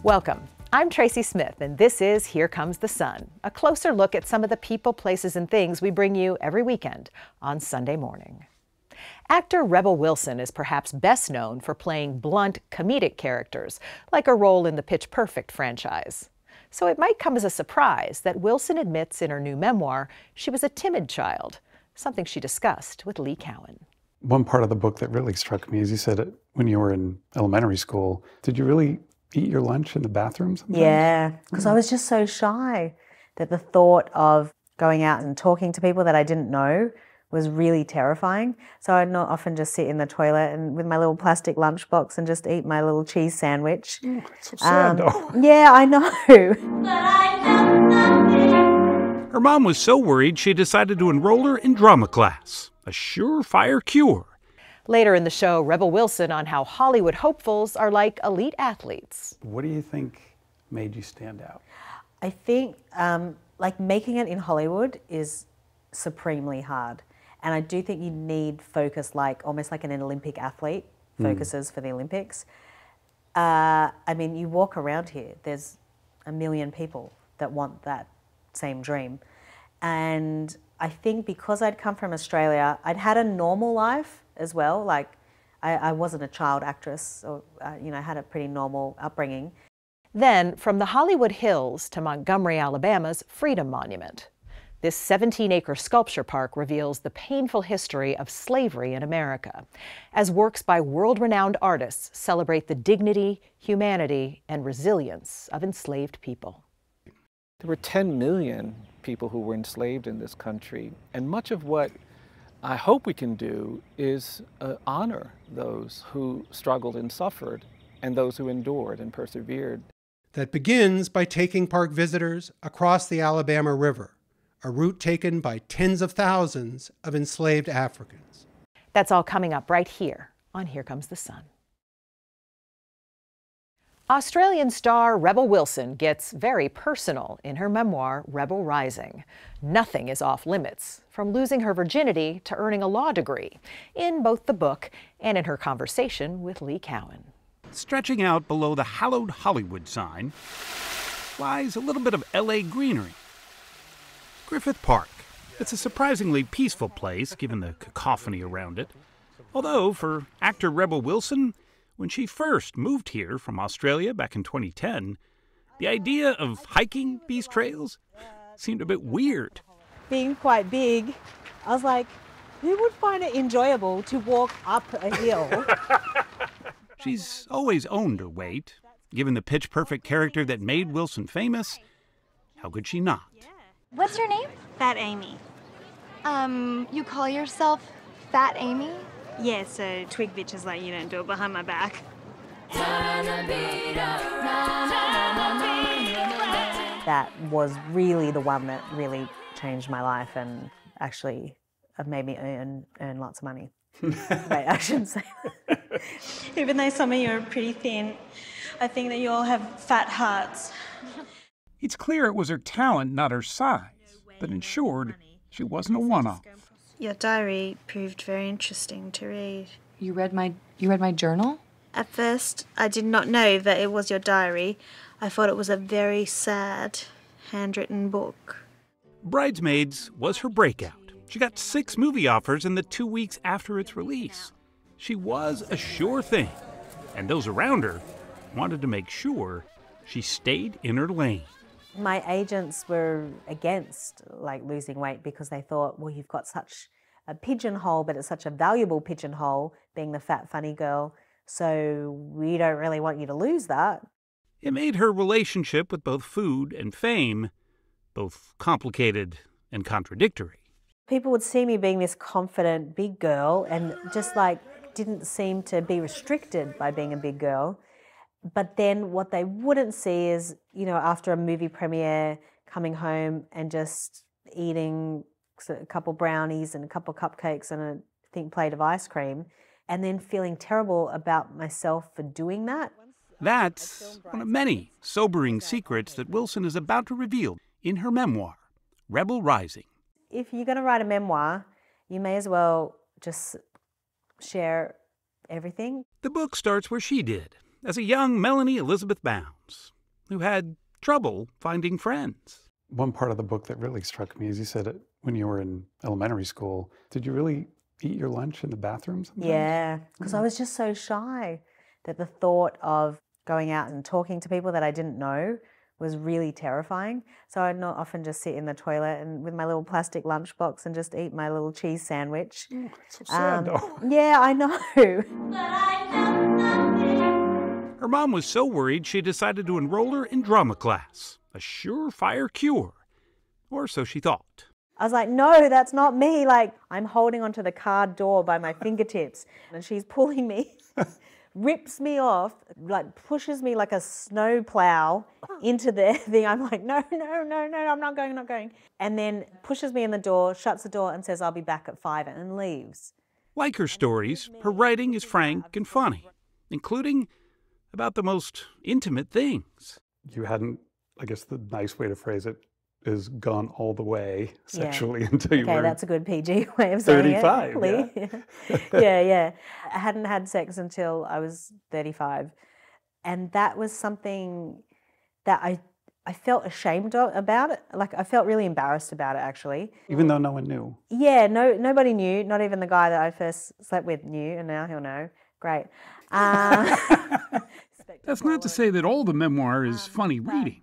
Welcome. I'm Tracy Smith, and this is Here Comes the Sun, a closer look at some of the people, places, and things we bring you every weekend on Sunday morning. Actor Rebel Wilson is perhaps best known for playing blunt, comedic characters, like a role in the Pitch Perfect franchise. So it might come as a surprise that Wilson admits in her new memoir she was a timid child, something she discussed with Lee Cowan. One part of the book that really struck me is you said when you were in elementary school, did you really eat your lunch in the bathroom sometimes? Yeah, because I was just so shy that the thought of going out and talking to people that I didn't know was really terrifying. So I'd not often just sit in the toilet and with my little plastic lunchbox and just eat my little cheese sandwich. Oh, that's so sad, though. Yeah, I know. Her mom was so worried she decided to enroll her in drama class, a surefire cure. Later in the show, Rebel Wilson on how Hollywood hopefuls are like elite athletes. What do you think made you stand out? I think like making it in Hollywood is supremely hard. And I do think you need focus, like almost like an Olympic athlete focuses for the Olympics. I mean, you walk around here, there's a million people that want that same dream. And I think because I'd come from Australia, I'd had a normal life as well. Like I wasn't a child actress, or I had a pretty normal upbringing. Then from the Hollywood Hills to Montgomery, Alabama's Freedom Monument. This 17-acre sculpture park reveals the painful history of slavery in America, as works by world-renowned artists celebrate the dignity, humanity, and resilience of enslaved people. There were 10 million people who were enslaved in this country, and much of what I hope we can do is honor those who struggled and suffered, and those who endured and persevered. That begins by taking park visitors across the Alabama River, a route taken by tens of thousands of enslaved Africans. That's all coming up right here on Here Comes the Sun. Australian star Rebel Wilson gets very personal in her memoir, Rebel Rising. Nothing is off limits, from losing her virginity to earning a law degree, in both the book and in her conversation with Lee Cowan. Stretching out below the hallowed Hollywood sign lies a little bit of L.A. greenery. Griffith Park. It's a surprisingly peaceful place, given the cacophony around it. Although, for actor Rebel Wilson, when she first moved here from Australia back in 2010, the idea of hiking these trails seemed a bit weird. Being quite big, I was like, who would find it enjoyable to walk up a hill? She's always owned her weight. Given the pitch-perfect character that made Wilson famous, how could she not? What's your name? Fat Amy. You call yourself Fat Amy? Yeah, so twig bitches like you don't do it behind my back. That was really the one that really changed my life and actually made me earn lots of money. Wait, I shouldn't say that. Even though some of you are pretty thin, I think that you all have fat hearts. It's clear it was her talent, not her size, that ensured she wasn't a one-off. Your diary proved very interesting to read. You read my journal? At first, I did not know that it was your diary. I thought it was a very sad, handwritten book. Bridesmaids was her breakout. She got 6 movie offers in the 2 weeks after its release. She was a sure thing, and those around her wanted to make sure she stayed in her lane. My agents were against losing weight because they thought, well, you've got such a pigeonhole, but it's such a valuable pigeonhole, being the fat, funny girl, so we don't really want you to lose that. It made her relationship with both food and fame both complicated and contradictory. People would see me being this confident big girl and just didn't seem to be restricted by being a big girl. But then what they wouldn't see is, after a movie premiere, coming home and just eating a couple brownies and a couple cupcakes and a thin plate of ice cream, and then feeling terrible about myself for doing that. That's one of many sobering secrets that Wilson is about to reveal in her memoir, Rebel Rising. If you're going to write a memoir, you may as well just share everything. The book starts where she did, as a young Melanie Elizabeth Bounds. who had trouble finding friends. One part of the book that really struck me is you said when you were in elementary school, did you really eat your lunch in the bathroom sometimes? Yeah, because I was just so shy that the thought of going out and talking to people that I didn't know was really terrifying. So I'd not often just sit in the toilet and with my little plastic lunchbox and just eat my little cheese sandwich. It's so sad, though. Yeah, I know. Her mom was so worried she decided to enroll her in drama class, a surefire cure. Or so she thought. I was like, no, that's not me. Like, I'm holding onto the car door by my fingertips and she's pulling me, rips me off, like pushes me like a snow plow into the thing. I'm like, no, I'm not going. And then pushes me in the door, shuts the door and says, I'll be back at 5 and leaves. Like her stories, her writing is frank and funny, including about the most intimate things. You hadn't, I guess the nice way to phrase it is gone all the way sexually until you were... Okay, that's a good PG way of saying 35, it. Yeah. I hadn't had sex until I was 35. And that was something that I felt ashamed about it. Like, I felt really embarrassed about it, actually. Even though no one knew? Yeah, nobody knew. Not even the guy that I first slept with knew, and now he'll know. Great. That's not to say that all the memoir is funny reading,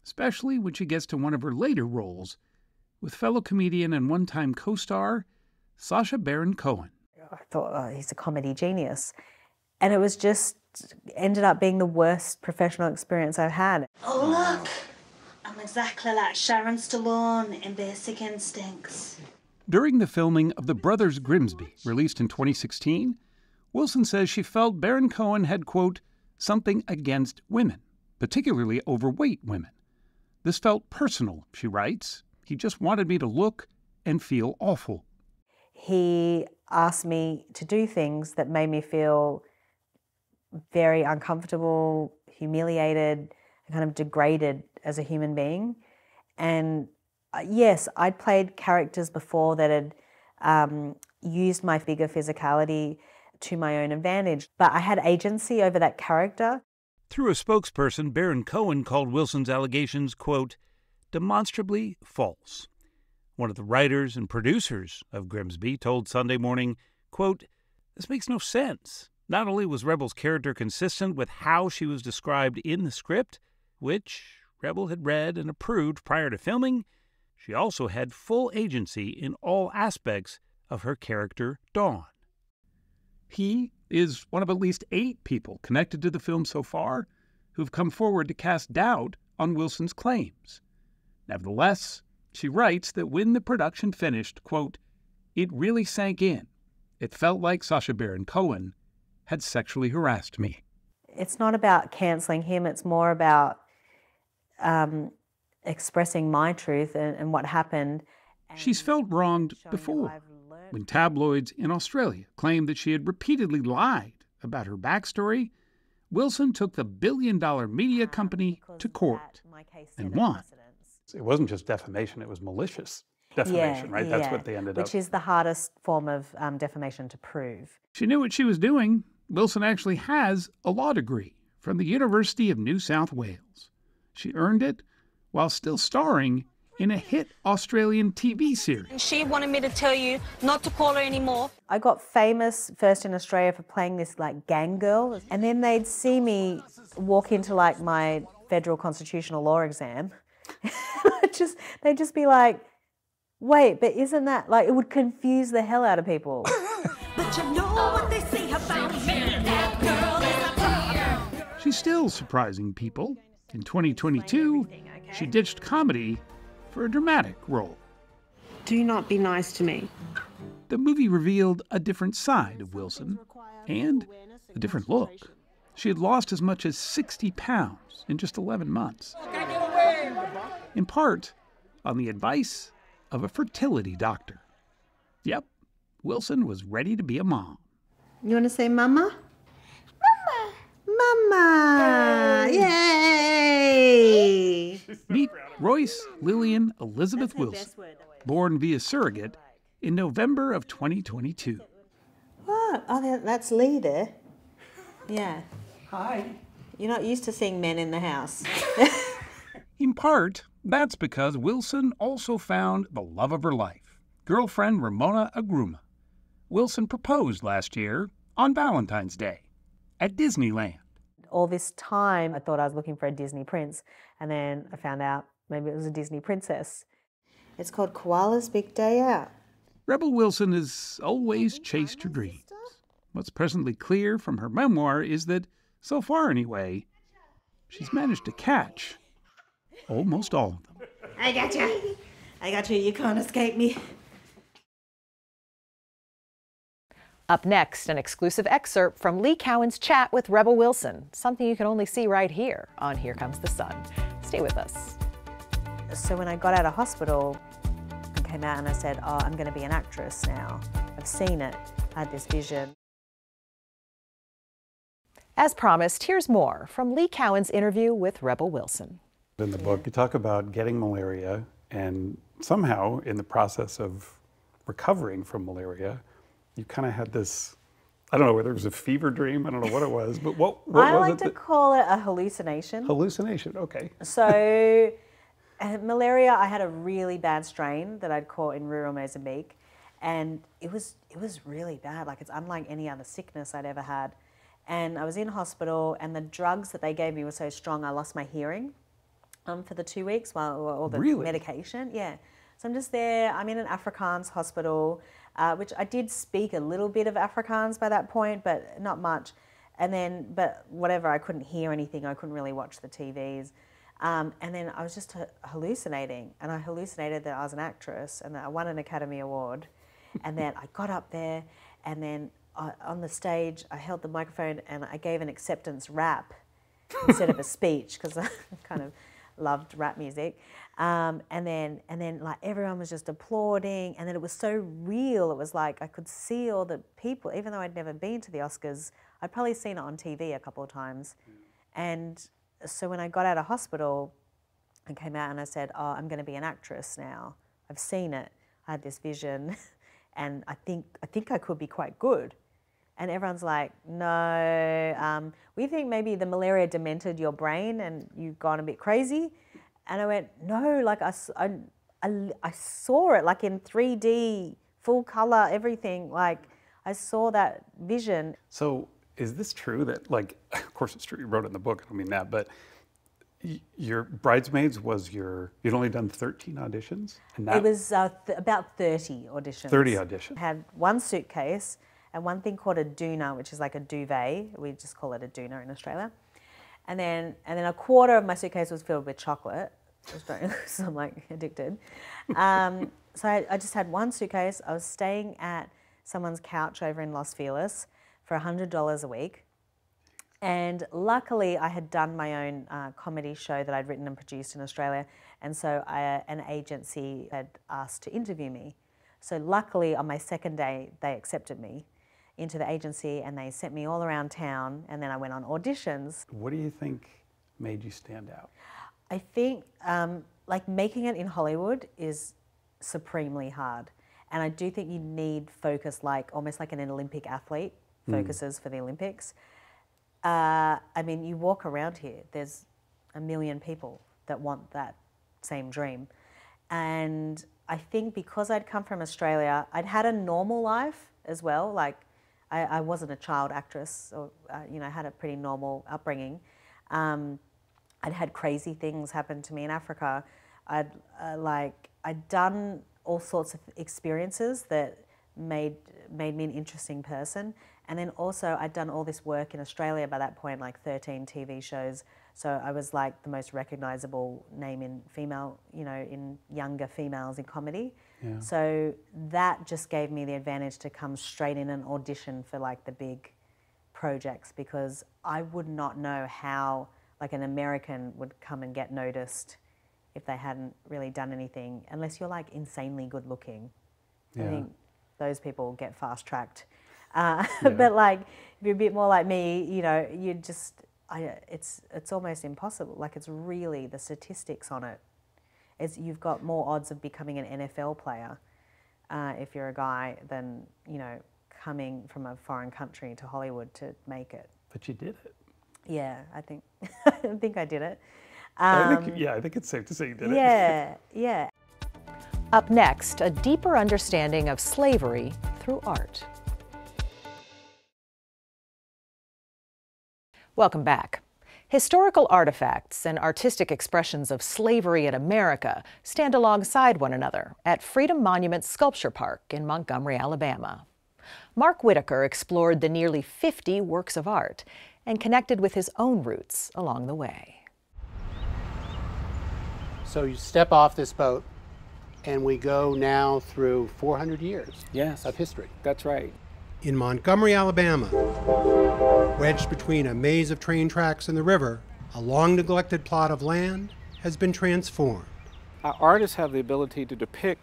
especially when she gets to one of her later roles with fellow comedian and one-time co-star Sacha Baron Cohen. I thought, oh, he's a comedy genius. And it was just ended up being the worst professional experience I've had. Oh, look. I'm exactly like Sharon Stallone in Basic Instincts. During the filming of The Brothers Grimsby, released in 2016, Wilson says she felt Baron Cohen had, quote, something against women, particularly overweight women. This felt personal, she writes. He just wanted me to look and feel awful. He asked me to do things that made me feel very uncomfortable, humiliated, kind of degraded as a human being. And yes, I'd played characters before that had used my bigger physicality to my own advantage, but I had agency over that character. Through a spokesperson, Baron Cohen called Wilson's allegations, quote, demonstrably false. One of the writers and producers of Grimsby told Sunday Morning, quote, this makes no sense. Not only was Rebel's character consistent with how she was described in the script, which Rebel had read and approved prior to filming, she also had full agency in all aspects of her character, Dawn. He is one of at least 8 people connected to the film so far who've come forward to cast doubt on Wilson's claims. Nevertheless, she writes that when the production finished, quote, it really sank in. It felt like Sacha Baron Cohen had sexually harassed me. It's not about cancelling him, it's more about expressing my truth and what happened. She's felt wronged before, when tabloids in Australia claimed that she had repeatedly lied about her backstory. Wilson took the billion-dollar media company to court and won. It wasn't just defamation, it was malicious defamation, right? That's what they ended up. Which is the hardest form of defamation to prove. She knew what she was doing. Wilson actually has a law degree from the University of New South Wales. She earned it while still starring in a hit Australian TV series. She wanted me to tell you not to call her anymore. I got famous first in Australia for playing this like gang girl, and then they'd see me walk into like my federal constitutional law exam. They'd just be like, wait, but isn't that, like, it would confuse the hell out of people. But you know what they say about me, that girl is a girl. She's still surprising people. In 2022, she ditched comedy for a dramatic role. Do not be nice to me. The movie revealed a different side of Wilson and a different look. She had lost as much as 60 pounds in just 11 months. In part, on the advice of a fertility doctor. Yep, Wilson was ready to be a mom. You want to say mama? Mama! Yay! Meet Royce Lillian Elizabeth Wilson, born via surrogate in November of 2022. What? Oh, that's Lee there. Yeah. Hi. You're not used to seeing men in the house. In part, that's because Wilson also found the love of her life, girlfriend Ramona Agruma. Wilson proposed last year on Valentine's Day at Disneyland. All this time, I thought I was looking for a Disney prince, and then I found out maybe it was a Disney princess. It's called Koala's Big Day Out. Rebel Wilson has always chased her dreams. What's presently clear from her memoir is that, so far anyway, she's managed to catch almost all of them. I got you. I got you. You can't escape me. Up next, an exclusive excerpt from Lee Cowan's chat with Rebel Wilson, something you can only see right here on Here Comes the Sun. Stay with us. So when I got out of hospital, I came out and I said, oh, I'm going to be an actress now. I've seen it. I had this vision. As promised, here's more from Lee Cowan's interview with Rebel Wilson. In the book, you talk about getting malaria, and somehow in the process of recovering from malaria, you kind of had this, I don't know whether it was a fever dream, I don't know what it was, but what was it? I like to call it a hallucination. Hallucination, okay. So malaria, I had a really bad strain that I'd caught in rural Mozambique, and it was really bad. Like, it's unlike any other sickness I'd ever had. And I was in hospital, and the drugs that they gave me were so strong I lost my hearing for the 2 weeks, or the medication. Yeah. So I'm just there. I'm in an Afrikaans hospital, which I did speak a little bit of Afrikaans by that point, but not much. And then, but whatever, I couldn't hear anything. I couldn't really watch the TVs. And then I was just hallucinating, and I hallucinated that I was an actress and that I won an Academy Award. And then I got up there, and then on the stage, I held the microphone and I gave an acceptance rap instead of a speech, because I kind of loved rap music. And then like everyone was just applauding, and then it was so real. It was like I could see all the people, even though I'd never been to the Oscars. I'd probably seen it on TV a couple of times. And so when I got out of hospital, I came out and I said, oh, I'm going to be an actress now. I've seen it. I had this vision, and I think I could be quite good. And everyone's like, no, we think maybe the malaria demented your brain and you've gone a bit crazy. And I went, no, like I saw it like in 3D, full color, everything. Like I saw that vision. So is this true that, like, of course it's true, you wrote it in the book, I don't mean that, but your Bridesmaids was you'd only done 13 auditions? And that, it was about 30 auditions. 30 auditions. I had one suitcase and one thing called a doona, which is like a duvet. We just call it a doona in Australia. And then a quarter of my suitcase was filled with chocolate, because I'm like addicted. So I just had one suitcase. I was staying at someone's couch over in Los Feliz for $100 a week. And luckily I had done my own comedy show that I'd written and produced in Australia. And so an agency had asked to interview me. So luckily on my second day, they accepted me into the agency, and they sent me all around town, and then I went on auditions. What do you think made you stand out? I think like making it in Hollywood is supremely hard. And I do think you need focus, like almost like an Olympic athlete focuses for the Olympics. I mean, you walk around here, there's a million people that want that same dream. And I think because I'd come from Australia, I'd had a normal life as well. Like I wasn't a child actress, or you know, I had a pretty normal upbringing. I'd had crazy things happen to me in Africa. I'd done all sorts of experiences that made me an interesting person. And then also I'd done all this work in Australia by that point, like 13 TV shows. So I was like the most recognizable name in female, you know, in younger females in comedy. Yeah. So that just gave me the advantage to come straight in and audition for like the big projects, because I would not know how like an American would come and get noticed if they hadn't really done anything, unless you're like insanely good looking. Yeah. I think those people get fast tracked. But like if you're a bit more like me, you know, you just, it's almost impossible. Like it's really, the statistics on it, you've got more odds of becoming an NFL player if you're a guy than, you know, coming from a foreign country to Hollywood to make it. But you did it. Yeah, I think I think I did it. I think it's safe to say you did it. Yeah, yeah. Up next, a deeper understanding of slavery through art. Welcome back. Historical artifacts and artistic expressions of slavery in America stand alongside one another at Freedom Monument Sculpture Park in Montgomery, Alabama. Mark Whitaker explored the nearly 50 works of art and connected with his own roots along the way. So you step off this boat, and we go now through 400 years of history. That's right. In Montgomery, Alabama, wedged between a maze of train tracks and the river, a long-neglected plot of land has been transformed. Our artists have the ability to depict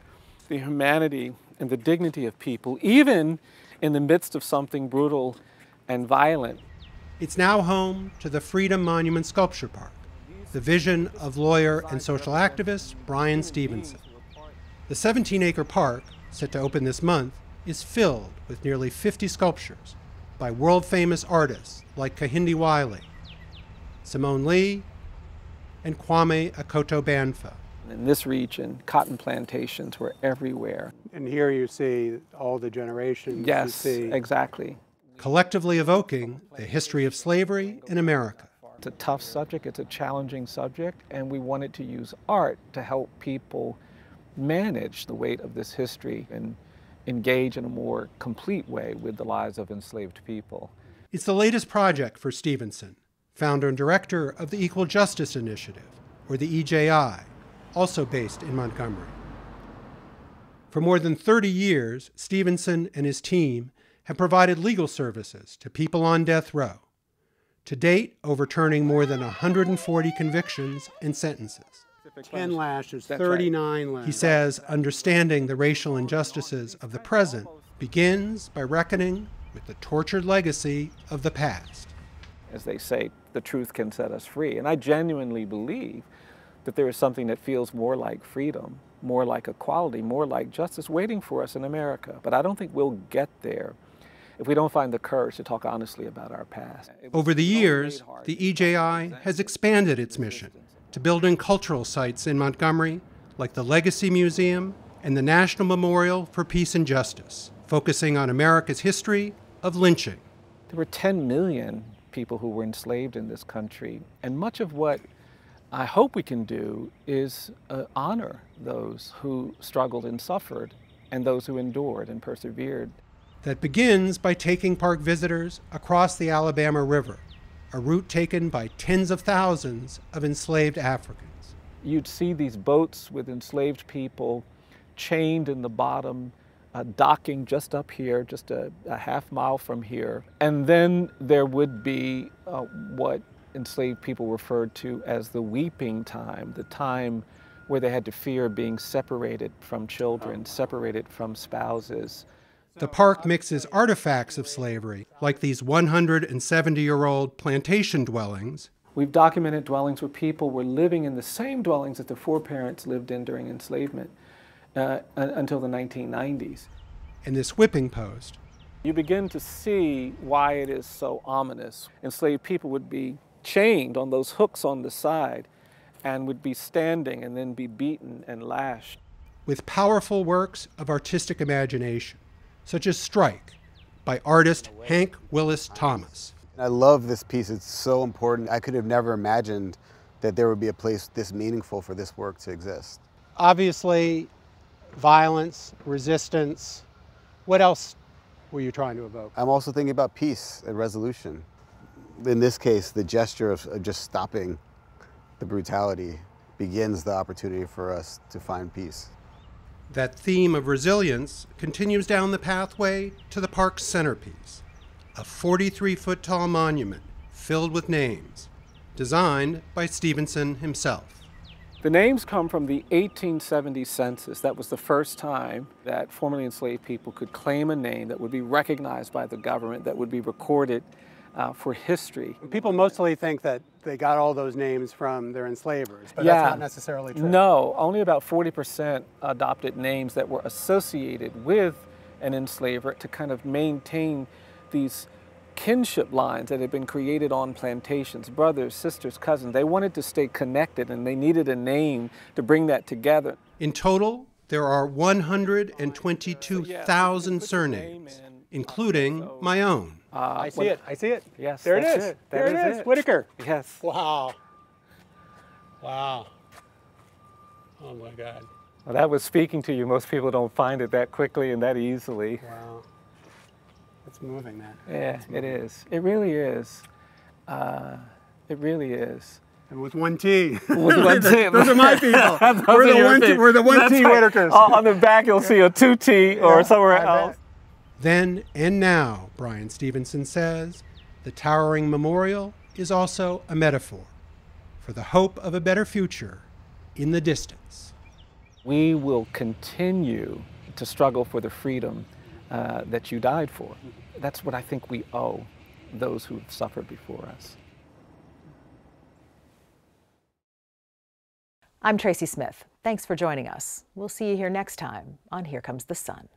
the humanity and the dignity of people, even in the midst of something brutal and violent. It's now home to the Freedom Monument Sculpture Park, the vision of lawyer and social activist Bryan Stevenson. The 17-acre park, set to open this month, is filled with nearly 50 sculptures by world-famous artists like Kehinde Wiley, Simone Lee, and Kwame Akoto-Banfa. In this region, cotton plantations were everywhere. And here you see all the generations. Yes, exactly. Collectively evoking the history of slavery in America. It's a tough subject, it's a challenging subject, and we wanted to use art to help people manage the weight of this history and engage in a more complete way with the lives of enslaved people. It's the latest project for Stevenson, founder and director of the Equal Justice Initiative, or the EJI, also based in Montgomery. For more than 30 years, Stevenson and his team have provided legal services to people on death row, to date overturning more than 140 convictions and sentences. 10 lashes, 39 lashes. He says understanding the racial injustices of the present begins by reckoning with the tortured legacy of the past. As they say, the truth can set us free. And I genuinely believe that there is something that feels more like freedom, more like equality, more like justice waiting for us in America. But I don't think we'll get there if we don't find the courage to talk honestly about our past. Over the years, the EJI has expanded its mission to building cultural sites in Montgomery, like the Legacy Museum and the National Memorial for Peace and Justice, focusing on America's history of lynching. There were 10 million people who were enslaved in this country, and much of what I hope we can do is honor those who struggled and suffered, and those who endured and persevered. That begins by taking park visitors across the Alabama River, a route taken by tens of thousands of enslaved Africans. You'd see these boats with enslaved people chained in the bottom, docking just up here, just a half mile from here. And then there would be what enslaved people referred to as the weeping time, the time where they had to fear being separated from children, separated from spouses. The park mixes artifacts of slavery, like these 170-year-old plantation dwellings. We've documented dwellings where people were living in the same dwellings that their foreparents lived in during enslavement until the 1990s. And this whipping post. You begin to see why it is so ominous. Enslaved people would be chained on those hooks on the side and would be standing and then be beaten and lashed. With powerful works of artistic imagination, such as Strike by artist Hank Willis Thomas. I love this piece. It's so important. I could have never imagined that there would be a place this meaningful for this work to exist. Obviously, violence, resistance. What else were you trying to evoke? I'm also thinking about peace and resolution. In this case, the gesture of just stopping the brutality begins the opportunity for us to find peace. That theme of resilience continues down the pathway to the park's centerpiece, a 43-foot tall monument filled with names, designed by Stevenson himself. The names come from the 1870 census. That was the first time that formerly enslaved people could claim a name that would be recognized by the government, that would be recorded for history. People mostly think that they got all those names from their enslavers, but that's not necessarily true. No, only about 40% adopted names that were associated with an enslaver to kind of maintain these kinship lines that had been created on plantations, brothers, sisters, cousins. They wanted to stay connected, and they needed a name to bring that together. In total, there are 122,000 surnames, including my own. I see it. I see it. Yes, there it that's is. it. There That it is is. it. Whitaker. Yes. Wow. Wow. Oh my God. Well, that was speaking to you. Most people don't find it that quickly and that easily. Wow. It's moving, man. Yeah, it is. It really is. It really is. And with one T. With one T. Those are my people. We're the one T Whitakers. On the back, you'll see a 2T or somewhere else. Then and now, Bryan Stevenson says, the towering memorial is also a metaphor for the hope of a better future in the distance. We will continue to struggle for the freedom that you died for. That's what I think we owe those who have suffered before us. I'm Tracy Smith. Thanks for joining us. We'll see you here next time on Here Comes the Sun.